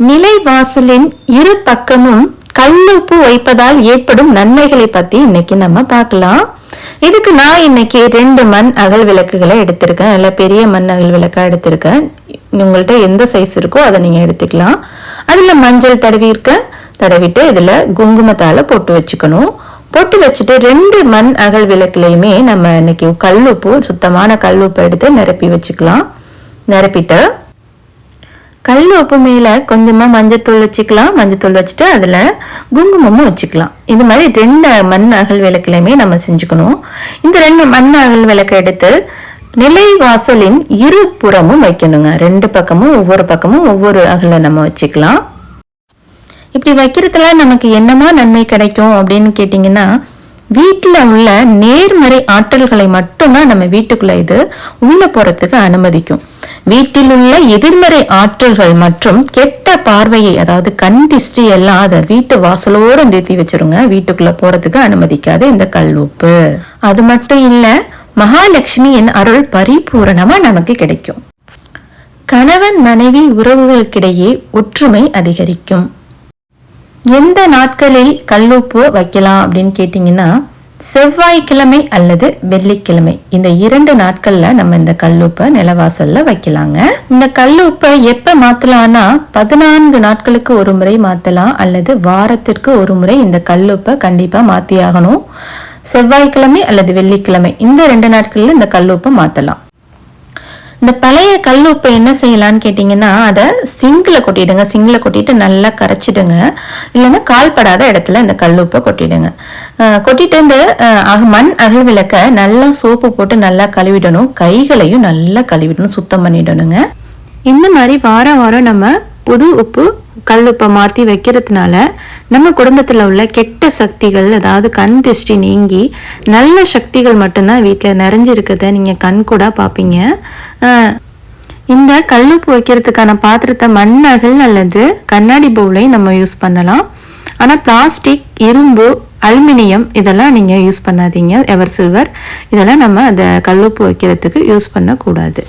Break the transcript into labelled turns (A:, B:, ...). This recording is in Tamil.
A: நிலைவாசலின் இரு பக்கமும் கல்லுப்பு வைப்பதால் ஏற்படும் நன்மைகளை பத்தி இன்னைக்கு நம்ம பார்க்கலாம். இதுக்கு நான் இன்னைக்கு 2 மண் அகல் விளக்குகளை எடுத்திருக்கேன். நல்ல பெரிய மண் அகல் விளக்கா எடுத்திருக்கேன். உங்கள்கிட்ட எந்த சைஸ் இருக்கோ அதை நீங்க எடுத்துக்கலாம். அதுல மஞ்சள் தடவிட்டு இதுல குங்குமத்தால போட்டு வச்சுக்கணும். போட்டு வச்சுட்டு 2 மண் அகல் விளக்குலையுமே நம்ம இன்னைக்கு கல்லுப்பு, சுத்தமான கல்லுப்பு எடுத்து நிரப்பி வச்சுக்கலாம். நிரப்பிட்டு கல் உப்பு மேல கொஞ்சமா மஞ்சத்தூள் வச்சுக்கலாம். மஞ்சத்தூள் வச்சுட்டு அதுல குங்குமமும் வச்சுக்கலாம். இது மாதிரி 2 மண் அகல் விளக்குலையுமே நம்ம செஞ்சுக்கணும். இந்த 2 மண் அகல் விளக்கை எடுத்து நிலைவாசலின் இரு புறமும் வைக்கணுங்க. 2 பக்கமும் ஒவ்வொரு அகல நம்ம வச்சுக்கலாம். இப்படி வைக்கிறதுல நமக்கு என்னமா நன்மை கிடைக்கும் அப்படின்னு கேட்டீங்கன்னா, வீட்டுல உள்ள நேர்மறை ஆற்றல்களை மட்டும்தான் நம்ம வீட்டுக்குள்ள இது உள்ள போறதுக்கு அனுமதிக்கும். வீட்டில் உள்ள எதிர்மறை ஆற்றல்கள் மற்றும் கெட்ட பார்வையை, அதாவது கண் திஷ்டி எல்லாம் அதை வீட்டு வாசலோட நிறுத்தி வச்சிருங்க. வீட்டுக்குள்ள போறதுக்கு அனுமதிக்காது இந்த கல்லுப்பு. அது மட்டும் இல்ல, மகாலட்சுமியின் அருள் பரிபூரணமா நமக்கு கிடைக்கும். கணவன் மனைவி உறவுகளுக்கிடையே ஒற்றுமை அதிகரிக்கும். எந்த நாட்களில் கல்லுப்பு வைக்கலாம் அப்படின்னு கேட்டீங்கன்னா, செவ்வாய்க்கிழமை அல்லது வெள்ளிக்கிழமை, இந்த 2 நாட்கள்ல நம்ம இந்த கல்லுப்பை நிலவாசல்ல வைக்கலாங்க. இந்த கல்லுப்பை எப்ப மாத்தலாம்னா, 14 நாட்களுக்கு ஒரு முறை மாத்தலாம், அல்லது வாரத்திற்கு ஒரு முறை இந்த கல்லுப்பை கண்டிப்பா மாத்தி ஆகணும். செவ்வாய்க்கிழமை அல்லது வெள்ளிக்கிழமை, இந்த 2 நாட்கள்ல இந்த கல்லுப்பை மாத்தலாம். இந்த பழைய கல்லுப்பை என்ன செய்யலான்னு கேட்டீங்கன்னா, அதை சிங்கில் கொட்டிடுங்க. சிங்கில் கொட்டிட்டு நல்லா கரைச்சிடுங்க. இல்லைன்னா கால்படாத இடத்துல இந்த கல்லுப்பை கொட்டிடுங்க. கொட்டிட்டு இந்த மண் அகல் விளக்க நல்லா சோப்பு போட்டு நல்லா கழுவிடணும். கைகளையும் நல்லா கழுவிடணும், சுத்தம் பண்ணிடணுங்க. இந்த மாதிரி வாரம் நம்ம புது உப்பு கல்லுப்பை மாற்றி வைக்கிறதுனால நம்ம குடும்பத்தில் உள்ள கெட்ட சக்திகள், அதாவது கண் திருஷ்டி நீங்கி நல்ல சக்திகள் மட்டும்தான் வீட்டில் நிறைஞ்சிருக்கிறத நீங்கள் கண் கூட பார்ப்பீங்க. இந்த கல்லுப்பு வைக்கிறதுக்கான பாத்திரத்தை மண் அகல் அல்லது கண்ணாடி பவுலையும் நம்ம யூஸ் பண்ணலாம். ஆனால் பிளாஸ்டிக், இரும்பு, அலுமினியம் இதெல்லாம் நீங்கள் யூஸ் பண்ணாதீங்க. எவர் சில்வர் இதெல்லாம் நம்ம அந்த கல்லுப்பு வைக்கிறதுக்கு யூஸ் பண்ணக்கூடாது.